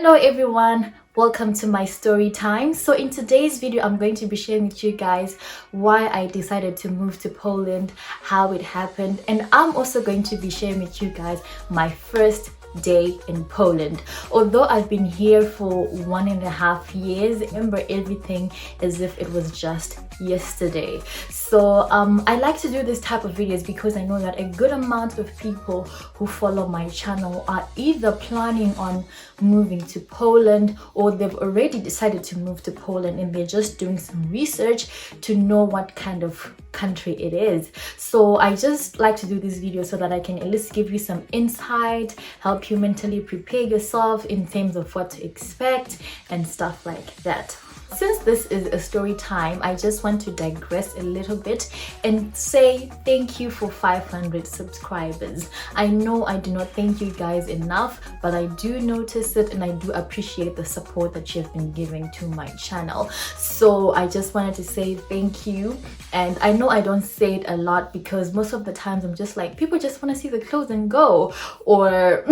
Hello everyone, welcome to my story time. So in today's video I'm going to be sharing with you guys why I decided to move to Poland, how it happened, and I'm also going to be sharing with you guys my first day in Poland. Although I've been here for 1.5 years, I remember everything as if it was just yesterday. So I like to do this type of videos because I know that a good amount of people who follow my channel are either planning on moving to Poland or they've already decided to move to Poland and they're just doing some research to know what kind of country it is. So I just like to do this video so that I can at least give you some insight, help you mentally prepare yourself in terms of what to expect and stuff like that. Since this is a story time, I just want to digress a little bit and say thank you for 500 subscribers. I know I do not thank you guys enough, but I do notice it and I do appreciate the support that you have been giving to my channel. So I just wanted to say thank you. And I know I don't say it a lot because most of the times I'm just like, people just want to see the clothes and go, or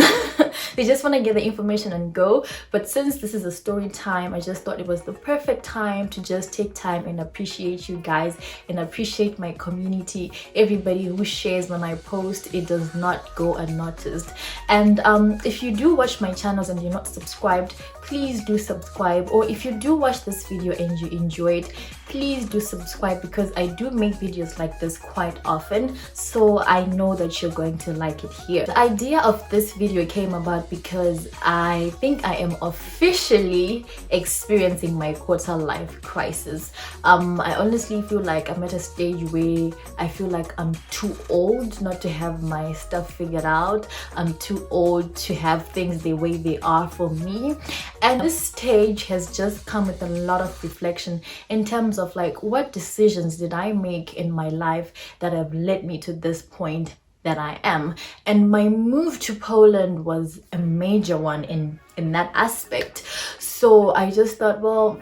they just want to get the information and go. But since this is a story time, I just thought it was the perfect time to just take time and appreciate you guys and appreciate my community, everybody who shares when I post. It does not go unnoticed. And if you do watch my channels and you're not subscribed, please do subscribe. Or if you do watch this video and you enjoy it, please do subscribe because I do make videos like this quite often, so I know that you're going to like it here. The idea of this video came about because I think I am officially experiencing my quarter life crisis. I honestly feel like I'm at a stage where I feel like I'm too old not to have my stuff figured out. I'm too old to have things the way they are for me. And this stage has just come with a lot of reflection in terms of like, what decisions did I make in my life that have led me to this point that I am. And my move to Poland was a major one in that aspect. So I just thought, well,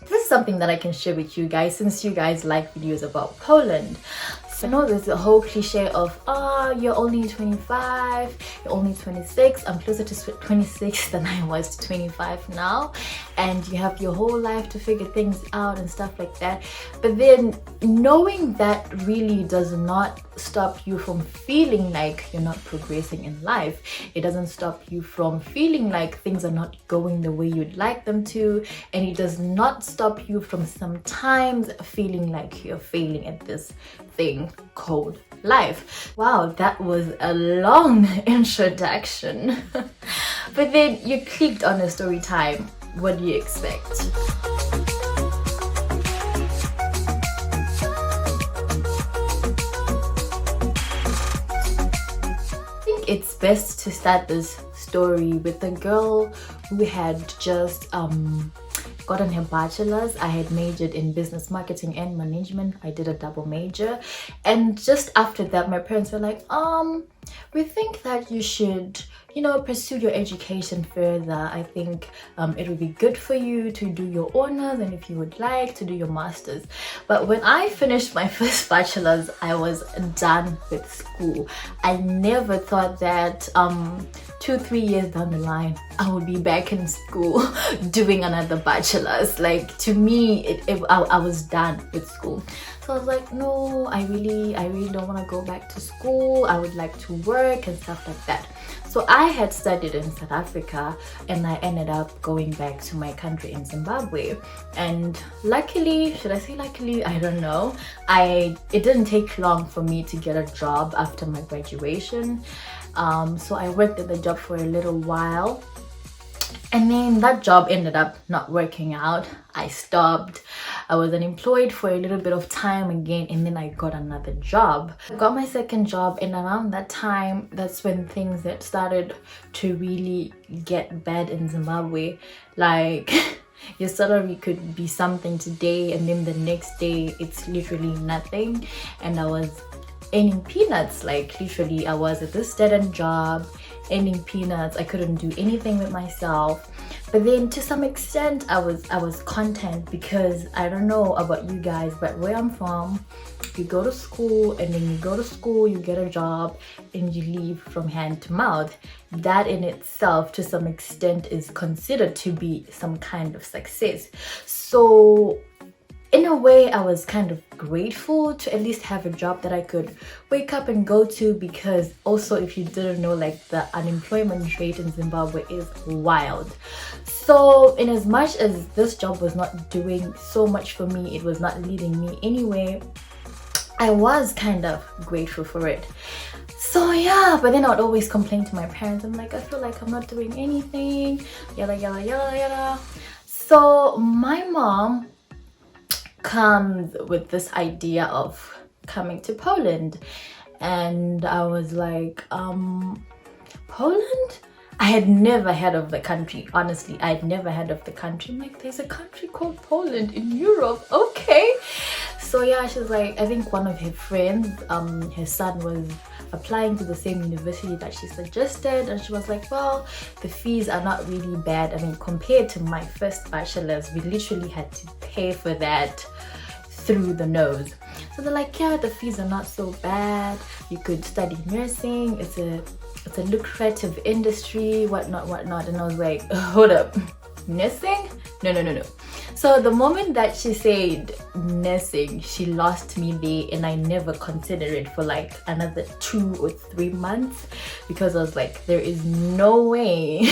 this is something that I can share with you guys since you guys like videos about Poland. So I know there's a whole cliche of, you're only 25, you're only 26. I'm closer to 26 than I was to 25 now. And you have your whole life to figure things out and stuff like that. But then knowing that really does not stop you from feeling like you're not progressing in life. It doesn't stop you from feeling like things are not going the way you'd like them to. And it does not stop you from sometimes feeling like you're failing at this thing called life. Wow, that was a long introduction. But then you clicked on a story time. What do you expect? I think it's best to start this story with a girl who had just gotten her bachelor's. I had majored in business marketing and management. I did a double major, and just after that my parents were like, we think that you should, pursue your education further. I think it would be good for you to do your honors and if you would like to do your masters. But when I finished my first bachelor's, I was done with school. I never thought that 2-3 years down the line I would be back in school doing another bachelor's. Like, to me, I was done with school. So I was like, no, I really don't want to go back to school. I would like to work and stuff like that. So I had studied in South Africa and I ended up going back to my country in Zimbabwe. And luckily, should I say luckily? I don't know. It didn't take long for me to get a job after my graduation. So I worked at the job for a little while. And then that job ended up not working out. I stopped. I was unemployed for a little bit of time again, and then I got another job. I got my second job, and around that time, that's when things that started to really get bad in Zimbabwe. Like, your salary could be something today, and then the next day, it's literally nothing. And I was earning peanuts. Like, literally, I was at this dead-end job, earning peanuts. I couldn't do anything with myself. But then to some extent I was content because I don't know about you guys, but where I'm from, you go to school, and then you go to school, you get a job, and you leave from hand to mouth, that in itself to some extent is considered to be some kind of success. So in a way, I was kind of grateful to at least have a job that I could wake up and go to, because also, if you didn't know, like, the unemployment rate in Zimbabwe is wild. So in as much as this job was not doing so much for me, it was not leading me anywhere, I was kind of grateful for it. So yeah, but then I would always complain to my parents. I'm like, I feel like I'm not doing anything, yada yada yada yada. So my mom comes with this idea of coming to Poland, and I was like, Poland? I had never heard of the country. Honestly, I had never heard of the country. I'm like, there's a country called Poland in Europe, okay. So yeah, she's like, I think one of her friends, her son was applying to the same university that she suggested, and she was like, well, the fees are not really bad. I mean, compared to my first bachelor's, we literally had to pay for that through the nose. So they're like, yeah, the fees are not so bad, you could study nursing, it's a lucrative industry, whatnot. And I was like, hold up, nursing? No. So the moment that she said nursing, she lost me there, and I never considered it for like another 2 or 3 months, because I was like, there is no way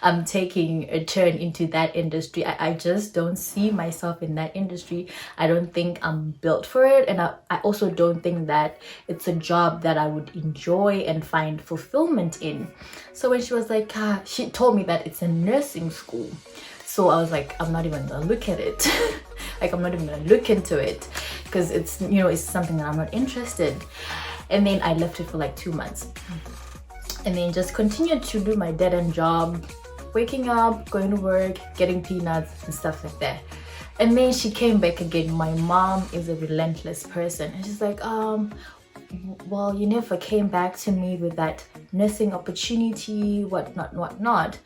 I'm taking a turn into that industry. I just don't see myself in that industry. I don't think I'm built for it, and I also don't think that it's a job that I would enjoy and find fulfillment in. So when she was like, she told me that it's a nursing school. So I was like, I'm not even gonna look at it. Like, I'm not even gonna look into it, because it's, you know, it's something that I'm not interested. And then I left it for like 2 months, and then just continued to do my dead-end job, waking up, going to work, getting peanuts and stuff like that. And then she came back again. My mom is a relentless person, and she's like, well, you never came back to me with that nursing opportunity, whatnot.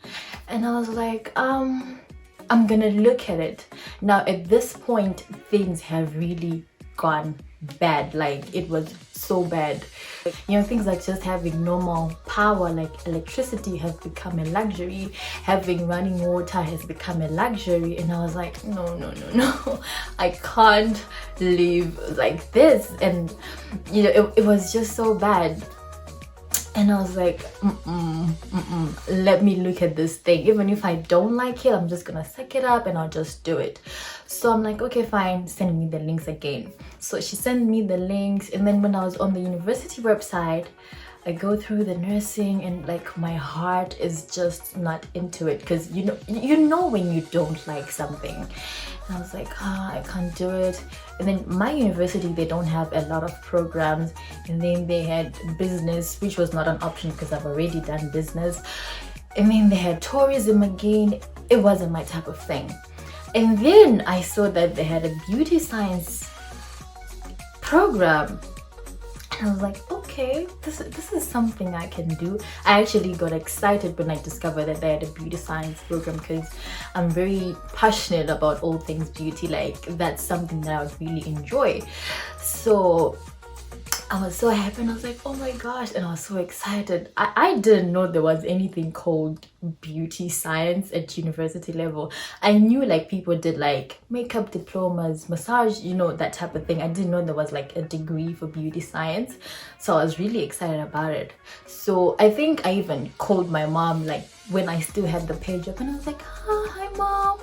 And I was like, I'm gonna look at it. Now at this point, things have really gone bad. Like, it was so bad. You know, things like just having normal power, like electricity, has become a luxury. Having running water has become a luxury. And I was like, no, I can't live like this. And you know, it was just so bad. And I was like, let me look at this thing. Even if I don't like it, I'm just gonna suck it up and I'll just do it. So I'm like, okay, fine, send me the links again. So she sent me the links, and then when I was on the university website, I go through the nursing, and like, my heart is just not into it, because you know when you don't like something. And I was like, I can't do it. And then my university, they don't have a lot of programs, and then they had business, which was not an option because I've already done business. And then they had tourism again. It wasn't my type of thing. And then I saw that they had a beauty science program, and I was like, okay, this is something I can do. I actually got excited when I discovered that they had a beauty science program, because I'm very passionate about all things beauty. Like, that's something that I would really enjoy. So I was so happy, and I was like, oh my gosh, and I was so excited. I didn't know there was anything called beauty science at university level. I knew like people did like makeup diplomas, massage, you know, that type of thing. I didn't know there was like a degree for beauty science. So I was really excited about it. So I think I even called my mom like when I still had the page up, and I was like, hi mom,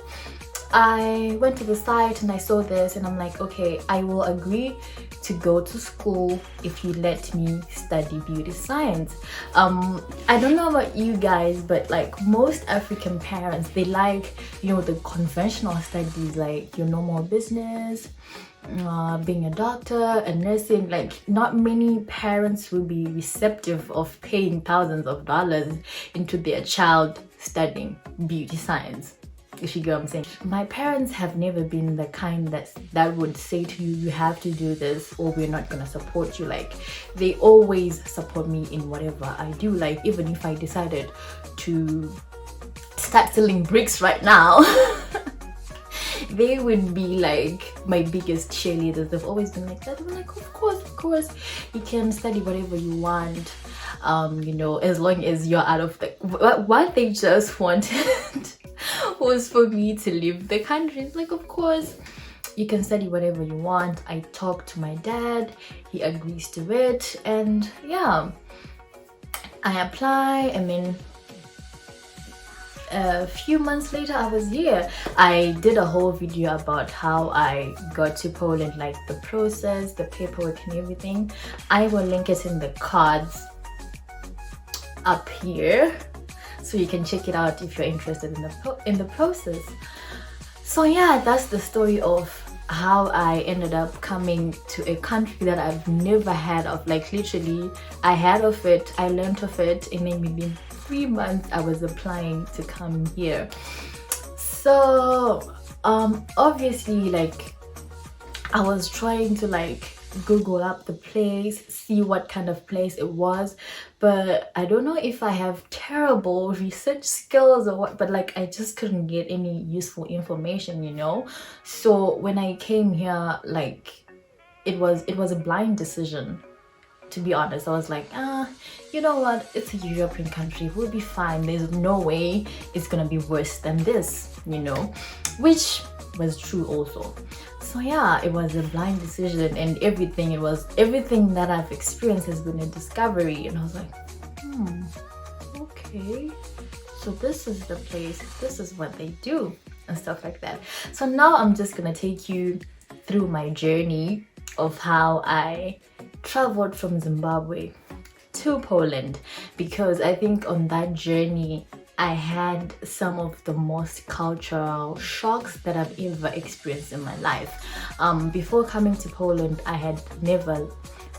I went to the site and I saw this, and I'm like, okay, I will agree to go to school if you let me study beauty science. I don't know about you guys, but like most African parents, they like, you know, the conventional studies, like your normal business, being a doctor and nursing. Like, not many parents will be receptive of paying thousands of dollars into their child studying beauty science, if you get what I'm saying. My parents have never been the kind that would say to you, you have to do this or we're not gonna support you. Like, they always support me in whatever I do. Like, even if I decided to start selling bricks right now, they would be like my biggest cheerleaders. They've always been like that. They were like, of course, you can study whatever you want, you know, as long as you're out of the what they just wanted was for me to leave the country. It's like, of course you can study whatever you want. I talked to my dad, he agrees to it, and yeah, I apply, and then a few months later I was here. I did a whole video about how I got to Poland, like the process, the paperwork and everything. I will link it in the cards up here so you can check it out if you're interested in the process. So yeah, that's the story of how I ended up coming to a country that I've never heard of. Like literally, I heard of it, I learned of it, and then within 3 months I was applying to come here. So obviously, like, I was trying to like Google up the place, see what kind of place it was, but I don't know if I have terrible research skills or what, but like I just couldn't get any useful information, you know. So when I came here, like it was a blind decision, to be honest. I was like, you know what, it's a European country, we'll be fine, there's no way it's gonna be worse than this, you know, which was true also. So yeah, it was a blind decision, and everything that I've experienced has been a discovery. And I was like, okay, so this is the place, this is what they do and stuff like that. So now I'm just gonna take you through my journey of how I traveled from Zimbabwe to Poland, because I think on that journey I had some of the most cultural shocks that I've ever experienced in my life. Before coming to Poland, I had never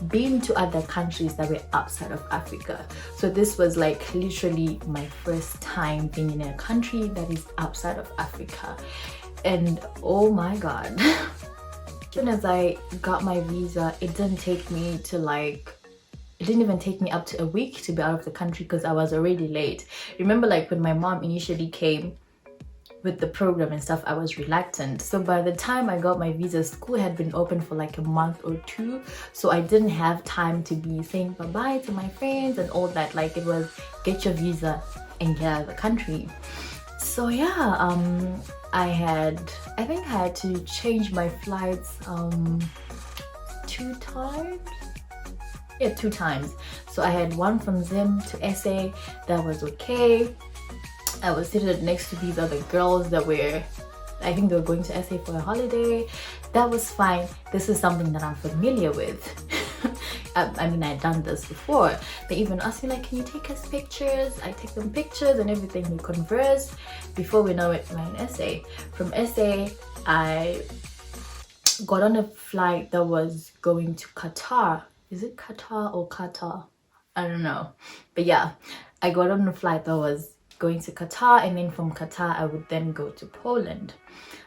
been to other countries that were outside of Africa. So this was like literally my first time being in a country that is outside of Africa. And oh my god, as soon as I got my visa, it didn't even take me up to a week to be out of the country, because I was already late. Remember, like when my mom initially came with the program and stuff, I was reluctant. So by the time I got my visa, school had been open for like a month or two, so I didn't have time to be saying bye-bye to my friends and all that. Like it was get your visa and get out of the country. So yeah, I think I had to change my flights 2 times. Yeah, 2 times. So I had one from Zim to SA, that was okay. I was seated next to these other girls that were, I think they were going to SA for a holiday. That was fine. This is something that I'm familiar with. I mean, I'd done this before. They even asked me like, can you take us pictures? I take them pictures and everything. We converse. Before we know it, we're in SA. From SA, I got on a flight that was going to Qatar. Is it Qatar or Qatar? I don't know. But yeah, I got on a flight that was going to Qatar, and then from Qatar I would then go to Poland.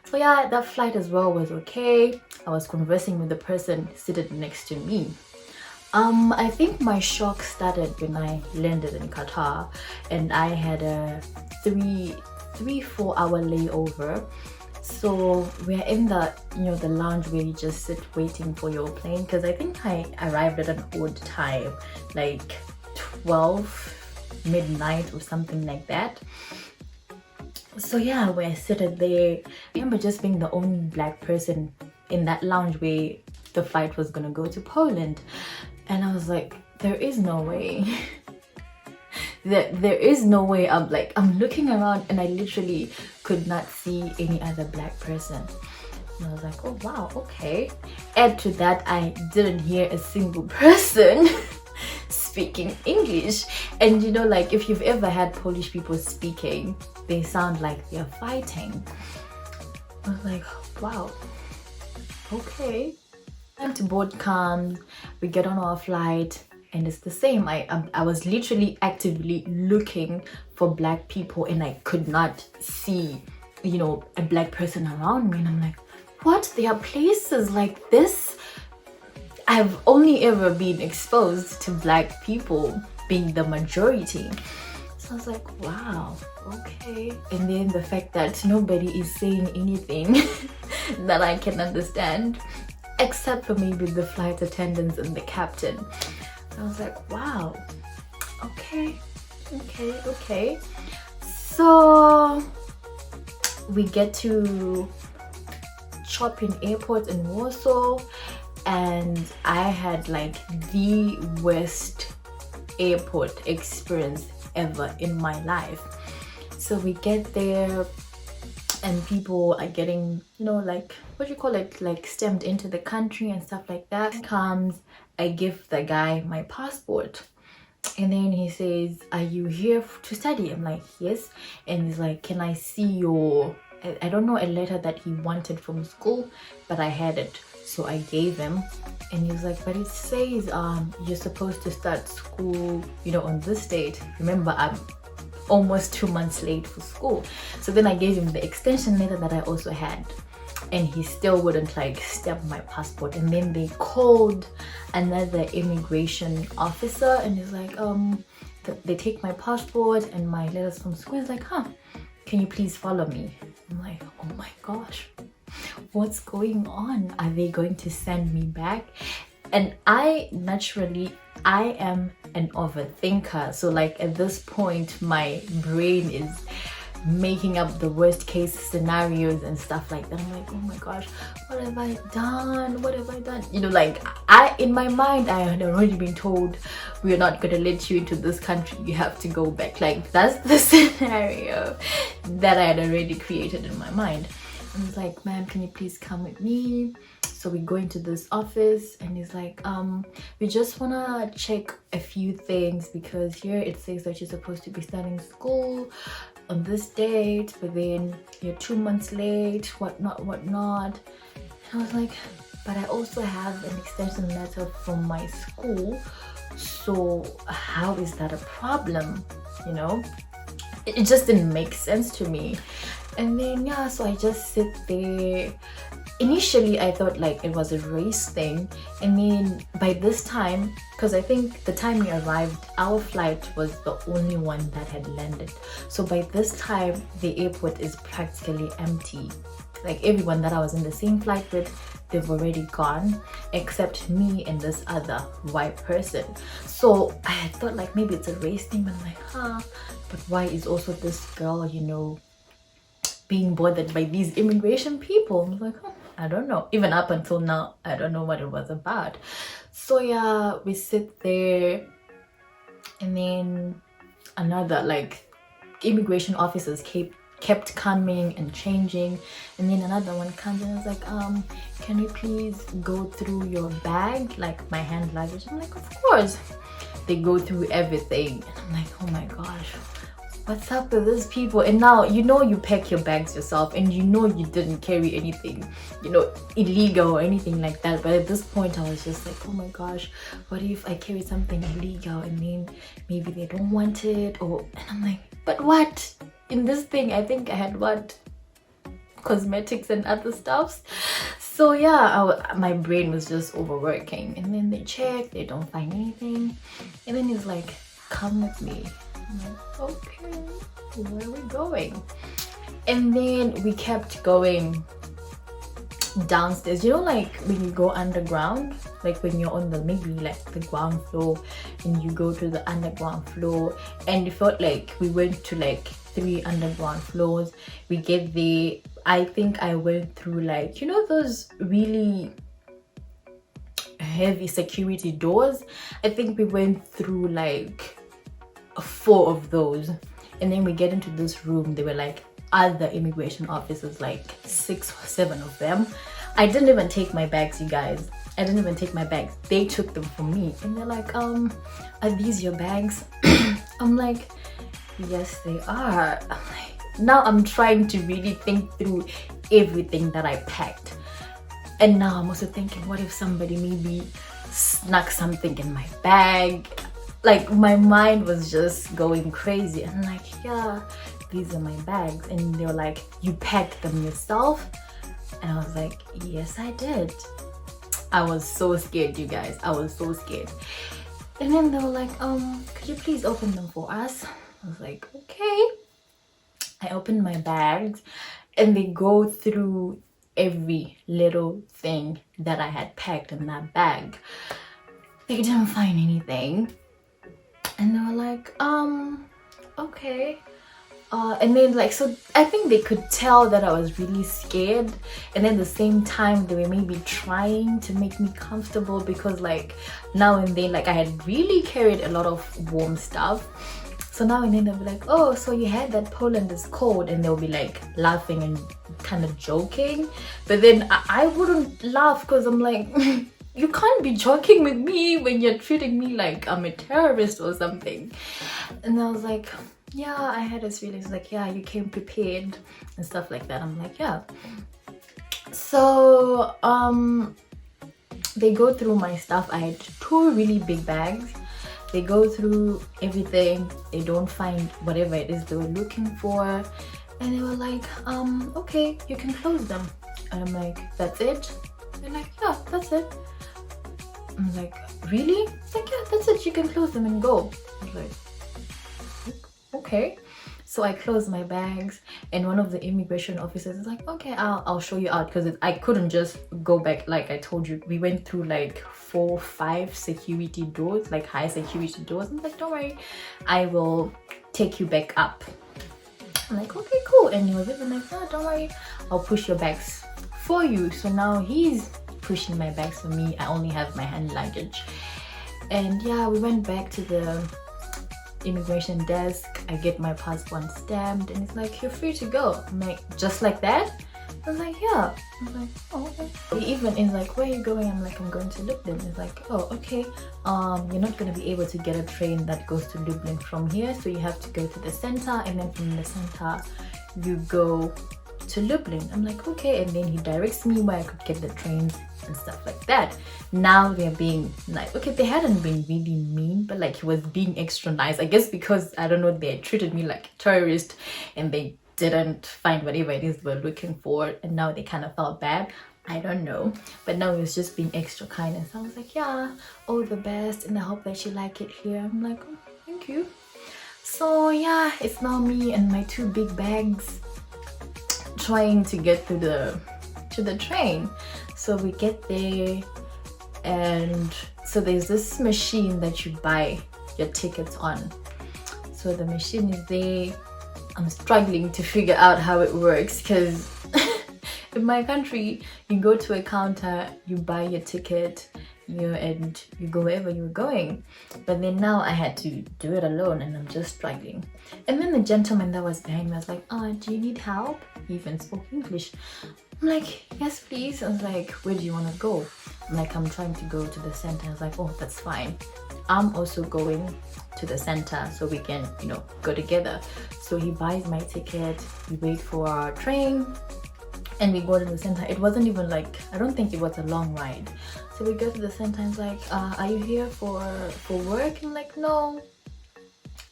So yeah, that flight as well was okay. I was conversing with the person seated next to me. I think my shock started when I landed in Qatar, and I had a 3-4 hour layover. So we're in the, you know, the lounge where you just sit waiting for your plane, because I think I arrived at an odd time, like 12 midnight or something like that. So yeah, we're seated there. I remember just being the only black person in that lounge where the flight was gonna go to Poland, and I was like, there is no way. There is no way. I'm looking around and I literally could not see any other black person. And I was like, oh wow, okay. Add to that, I didn't hear a single person speaking English. And you know, like if you've ever had Polish people speaking, they sound like they're fighting. I was like, wow, okay. Time to board comes, we get on our flight, and it's the same. I was literally actively looking for black people, and I could not see, you know, a black person around me. And I'm like, what? There are places like this? I've only ever been exposed to black people being the majority. So I was like, wow, okay. And then the fact that nobody is saying anything that I can understand, except for maybe the flight attendants and the captain. I was like, wow, okay. So we get to shopping airport in Warsaw, and I had like the worst airport experience ever in my life. So we get there and people are getting, like, what do you call it, like stamped into the country and stuff like that. Comes, I give the guy my passport, and then he says, are you here to study? I'm like, yes. And he's like, can I see your, I don't know, a letter that he wanted from school, but I had it, so I gave him. And he was like, but it says you're supposed to start school, on this date. Remember, I'm almost 2 months late for school. So then I gave him the extension letter that I also had, and he still wouldn't like stamp my passport. And then they called another immigration officer, and he's like, they take my passport and my letters from school. He's like, can you please follow me? I'm like, oh my gosh, what's going on? Are they going to send me back? And I am an overthinker, so like at this point my brain is making up the worst case scenarios and stuff like that. I'm like, oh my gosh, what have I done? Like, in my mind I had already been told, we're not gonna let you into this country, you have to go back. Like, that's the scenario that I had already created in my mind. I was like, ma'am, can you please come with me? So we go into this office, and he's like, we just wanna check a few things, because here it says that you're supposed to be starting school on this date, but then you're 2 months late, whatnot. And I was like, but I also have an extension letter from my school, so how is that a problem? It just didn't make sense to me. And then so I just sit there. Initially I thought like it was a race thing, and then by this time, because I think the time we arrived, our flight was the only one that had landed. So by this time the airport is practically empty. Like, everyone that I was in the same flight with, they've already gone, except me and this other white person. So I had thought like maybe it's a race thing, but I'm like, but why is also this girl, being bothered by these immigration people? I was like, I don't know. Even up until now, I don't know what it was about. So yeah, we sit there, and then another like immigration officers kept coming and changing, and then another one comes and is like, can you please go through your bag, like my hand luggage? I'm like, of course. They go through everything, and I'm like, oh my gosh, what's up with these people? And now you pack your bags yourself, and you didn't carry anything illegal or anything like that. But at this point I was just like, oh my gosh, what if I carry something illegal and then maybe they don't want it? And I'm like, but what in this thing? I think I had cosmetics and other stuffs. So yeah, my brain was just overworking. And then they check, they don't find anything, and then he's like, come with me. I'm like, okay, where are we going? And then we kept going downstairs. Like when you go underground, like when you're on maybe like the ground floor, and you go to the underground floor, and it felt like we went to like 3 underground floors. We get there, I think I went through like, those really heavy security doors. I think we went through like 4 of those, and then we get into this room. There were like other immigration officers, like 6 or 7 of them. I didn't even take my bags, you guys. I didn't even take my bags. They took them from me, and they're like, are these your bags? I'm like, yes they are. I'm like, now I'm trying to really think through everything that I packed, and now I'm also thinking, what if somebody maybe snuck something in my bag? Like, my mind was just going crazy. And I'm like, yeah, these are my bags. And they were like, you packed them yourself? And I was like, yes I did. I was so scared, you guys. I was so scared. And then they were like, could you please open them for us? I was like, okay. I opened my bags and they go through every little thing that I had packed in that bag. They didn't find anything. And they were like, okay. And then like, so I think they could tell that I was really scared, and then at the same time they were maybe trying to make me comfortable, because like now and then, like I had really carried a lot of warm stuff. So now and then they'll be like, oh, so you had that Poland is cold, and they'll be like laughing and kind of joking. But then I wouldn't laugh, because I'm like, you can't be joking with me when you're treating me like I'm a terrorist or something. And I was like, yeah, I had this feeling. It's like, yeah, you came prepared and stuff like that. I'm like, yeah. So they go through my stuff. I had 2 really big bags. They go through everything. They don't find whatever it is they were looking for, and they were like, okay, you can close them. And I'm like, that's it? They're like, yeah, that's it. I'm like, really? It's like, yeah, that's it, you can close them and go. I was like, okay. So I closed my bags, and one of the immigration officers is like, okay, I'll show you out, because I couldn't just go back. Like I told you, we went through like 4 or 5 security doors, like high security doors. I'm like, don't worry, I will take you back up. I'm like, okay, cool. And he was even like, no, don't worry, I'll push your bags for you. So now he's pushing my bags for me. I only have my hand luggage. And yeah, we went back to the immigration desk. I get my passport stamped, and it's like, you're free to go. I'm like, just like that? I was like, yeah. I was like, oh, okay. He even is like, where are you going? I'm like, I'm going to Lublin. He's like, oh, okay. You're not going to be able to get a train that goes to Lublin from here, so you have to go to the center, and then from the center you go to Lublin. I'm like, okay. And then he directs me where I could get the trains and stuff like that. Now they're being like, okay, they hadn't been really mean, but like he was being extra nice, I guess, because I don't know, they had treated me like a tourist and they didn't find whatever it is they were looking for, and now they kind of felt bad. I don't know, but now he was just being extra kind. And so I was like, yeah, all the best, and I hope that you like it here. I'm like, oh, thank you. So yeah, it's now me and my 2 big bags trying to get to the train. So we get there, and so there's this machine that you buy your tickets on. So the machine is there. I'm struggling to figure out how it works, because in my country you go to a counter, you buy your ticket, and you go wherever you're going. But then now I had to do it alone, and I'm just struggling. And then the gentleman that was behind me was like, oh, do you need help? He even spoke English. I'm like, yes, please. I was like, where do you want to go? I'm like, I'm trying to go to the center. I was like, oh, that's fine. I'm also going to the center, so we can, go together. So he buys my ticket, we wait for our train, and we go to the center. It wasn't even like, I don't think it was a long ride. So we go to the center, and it's like, are you here for work? I'm like, no,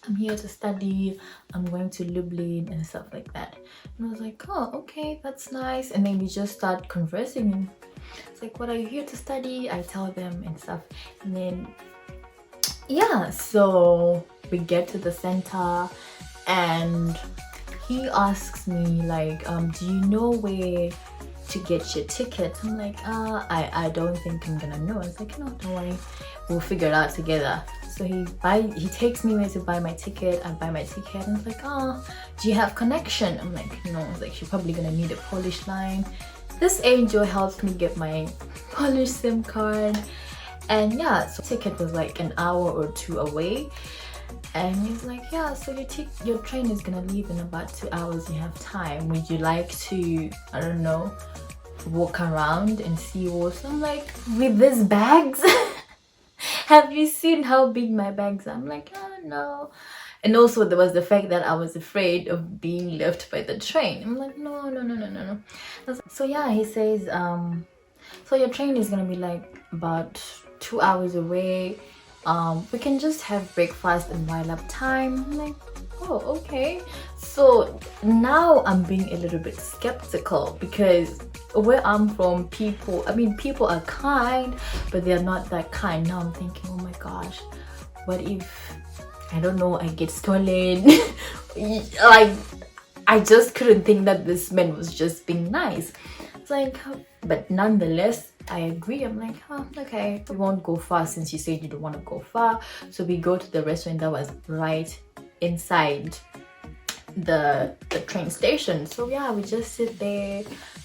I'm here to study. I'm going to Lublin and stuff like that. And I was like, oh, okay, that's nice. And then we just start conversing, and it's like, what are you here to study? I tell them and stuff. And then yeah, so we get to the center, and he asks me like, do you know where to get your ticket? I'm like, I don't think I'm gonna know. I was like, no, don't worry, we'll figure it out together. So he takes me where to buy my ticket. I buy my ticket, and I was like, do you have connection? I'm like, no. I was like, you're probably gonna need a Polish line. This angel helped me get my Polish SIM card. And yeah, so ticket was like an hour or 2 away. And he's like, yeah, so your train is gonna leave in about 2 hours. You have time. Would you like to, I don't know, walk around and see what's... I'm like, with these bags? Have you seen how big my bags are? I'm like, oh no. And also there was the fact that I was afraid of being left by the train. I'm like, no. So yeah, he says, so your train is gonna be like about 2 hours away. We can just have breakfast and while up time. I'm like, oh, okay. So now I'm being a little bit skeptical, because where I'm from, people are kind, but they're not that kind. Now I'm thinking, oh my gosh, what if, I don't know, I get stolen? Like, I just couldn't think that this man was just being nice. It's like, but nonetheless, I agree. I'm like, oh, okay, we won't go far since you said you don't want to go far. So we go to the restaurant that was right inside the train station. So yeah, we just sit there,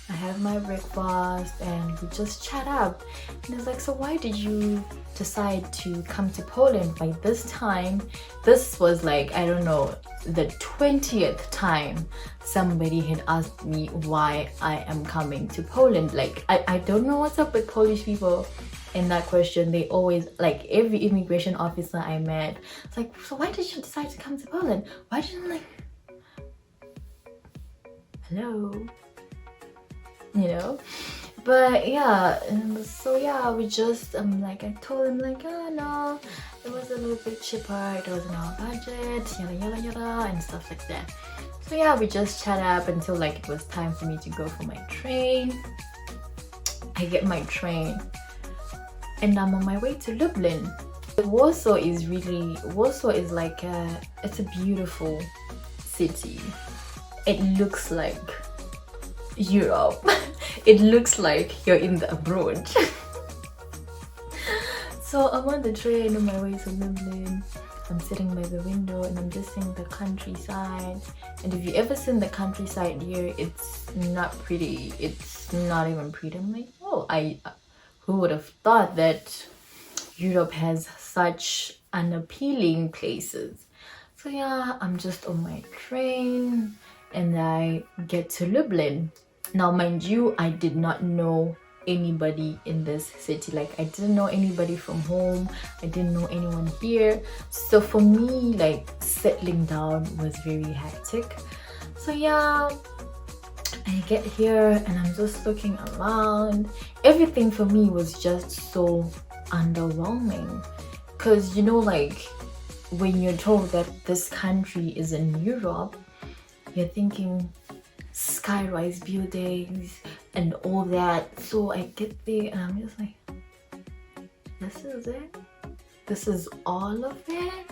I have my breakfast, and we just chat up. And it's like, so why did you decide to come to Poland? By this time, this was like, I don't know, the 20th time somebody had asked me why I am coming to Poland. Like, I don't know what's up with Polish people in that question. They always, like, every immigration officer I met, it's like, so why did you decide to come to Poland? Why didn't, like, hello, you know? But yeah, and so yeah, we just I told him, like, oh no, it was a little bit cheaper, it wasn't our budget, yada yada yada, and stuff like that. So yeah, we just chat up until like it was time for me to go for my train. I get my train and I'm on my way to Lublin. Warsaw is like it's a beautiful city. It looks like Europe. It looks like you're in the abroad. So I'm on the train on my way to Lublin. I'm sitting by the window and I'm just seeing the countryside. And if you ever seen the countryside here, it's not pretty. It's not even pretty. I'm like, oh, who would have thought that Europe has such unappealing places? So yeah, I'm just on my train and I get to Lublin. Now, mind you, I did not know anybody in this city. Like, I didn't know anybody from home. I didn't know anyone here. So for me, like, settling down was very hectic. So yeah, I get here and I'm just looking around. Everything for me was just so underwhelming. Because, you know, like, when you're told that this country is in Europe, you're thinking sky-rise buildings and all that. So I get there and I'm just like, this is it? This is all of it?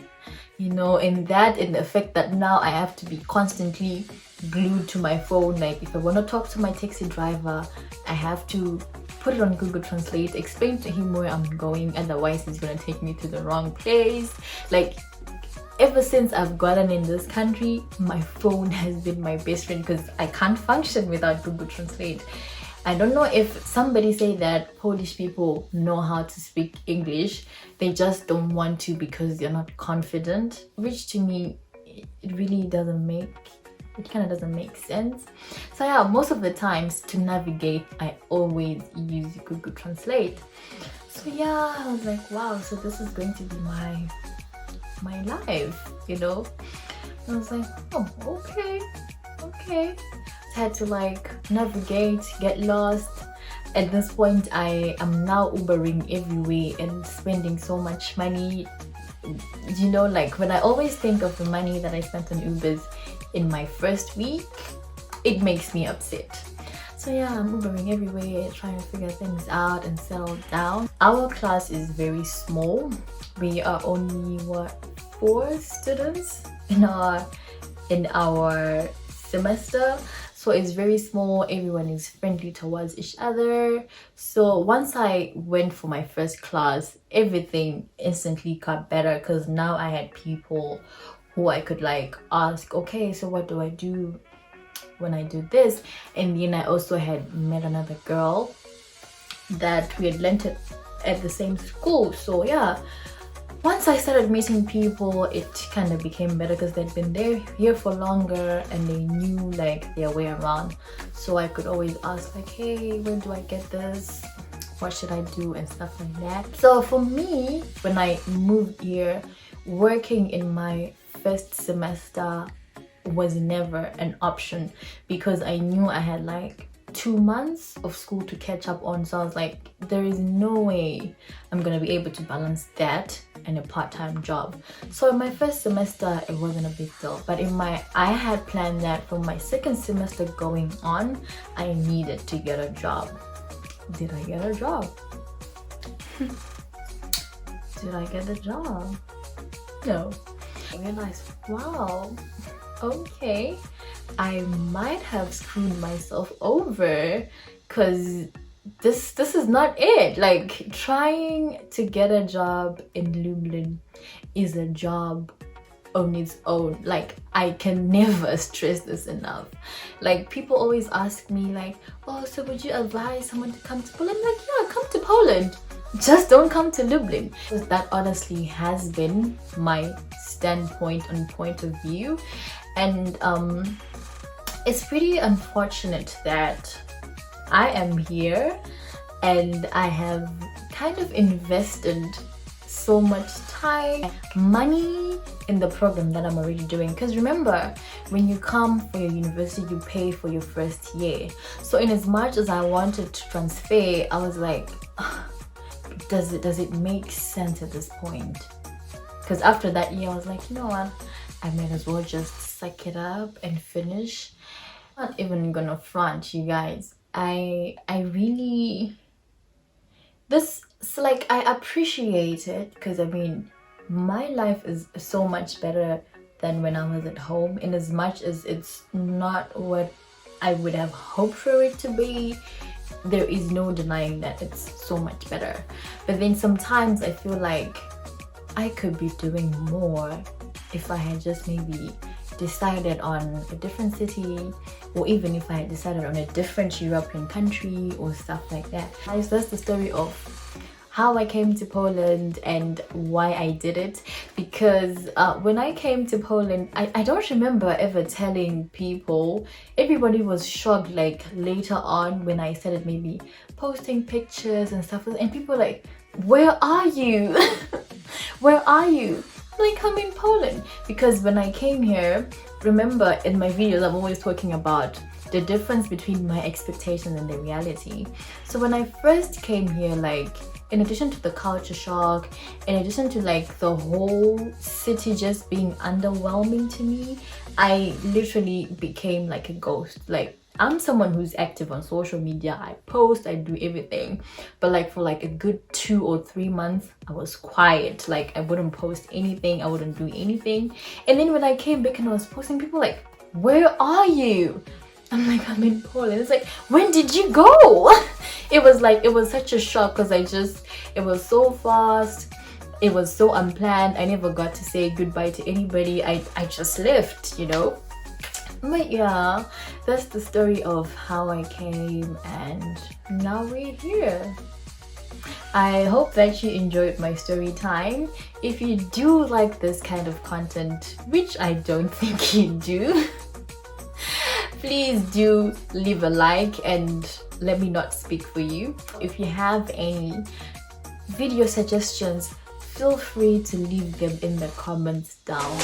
You know, and that in the effect that now I have to be constantly glued to my phone. Like, if I want to talk to my taxi driver, I have to put it on Google Translate, explain to him where I'm going, otherwise he's gonna take me to the wrong place. Like, ever since I've gotten in this country, my phone has been my best friend because I can't function without Google Translate. I don't know if somebody say that Polish people know how to speak English, they just don't want to because they're not confident, which to me, it really doesn't make, it kind of doesn't make sense. So yeah, most of the times to navigate, I always use Google Translate. So yeah, I was like, wow, so this is going to be my life, you know? And I was like, oh, okay. I had to like navigate, get lost. At this point, I am now Ubering everywhere and spending so much money. You know, like, when I always think of the money that I spent on Ubers in my first week, it makes me upset. So yeah, I'm Ubering everywhere, trying to figure things out and settle down. Our class is very small. We are only, what, 4 students in our semester. So it's very small. Everyone is friendly towards each other. So once I went for my first class, everything instantly got better because now I had people who I could like ask, okay, so what do I do when I do this? And then I also had met another girl that we had learned at the same school. So yeah, once I started meeting people, it kind of became better because they'd been here for longer and they knew like their way around. So I could always ask like, hey, where do I get this? What should I do? And stuff like that. So for me, when I moved here, working in my first semester was never an option because I knew I had like 2 months of school to catch up on. So I was like, there is no way I'm gonna be able to balance that and a part-time job. So in my first semester, it wasn't a big deal, but I had planned that from my second semester going on, I needed to get a job. Did I get a job? Did I get a job? No. I realized, wow, okay, I might have screwed myself over, because this is not it. Like, trying to get a job in Lublin is a job on its own. Like, I can never stress this enough. Like, people always ask me like, oh, so would you advise someone to come to Poland? I'm like, yeah, come to Poland, just don't come to Lublin. Because that honestly has been my standpoint and point of view. And it's pretty unfortunate that I am here and I have kind of invested so much time, money in the program that I'm already doing. Because remember, when you come for your university, you pay for your first year. So in as much as I wanted to transfer, I was like, does it make sense at this point? Because after that year, I was like, you know what, I might as well just suck it up and finish. I'm not even gonna front, you guys. I really, this, so like, I appreciate it, because I mean, my life is so much better than when I was at home, in as much as it's not what I would have hoped for it to be. There is no denying that it's so much better. But then sometimes I feel like I could be doing more if I had just maybe decided on a different city, or even if I had decided on a different European country or stuff like that. Guys, that's the story of how I came to Poland and why I did it. Because when I came to Poland, I don't remember ever telling people. Everybody was shocked, like later on when I started maybe posting pictures and stuff, and people were like, where are you? Where are you? Like, I'm in Poland. Because when I came here, remember in my videos I'm always talking about the difference between my expectations and the reality. So when I first came here, like, in addition to the culture shock, in addition to like the whole city just being underwhelming to me, I literally became like a ghost. Like, I'm someone who's active on social media, I post, I do everything, but like for like a good 2 or 3 months I was quiet. Like, I wouldn't post anything, I wouldn't do anything. And then when I came back and I was posting, people were like, where are you? I'm like, I'm in Poland. It's like, when did you go? It was like, it was such a shock, because it was so fast, it was so unplanned. I never got to say goodbye to anybody. I just left, you know. But yeah, that's the story of how I came, and now we're here. I hope that you enjoyed my story time. If you do like this kind of content, which I don't think you do, please do leave a like and let me not speak for you. If you have any video suggestions, feel free to leave them in the comments down.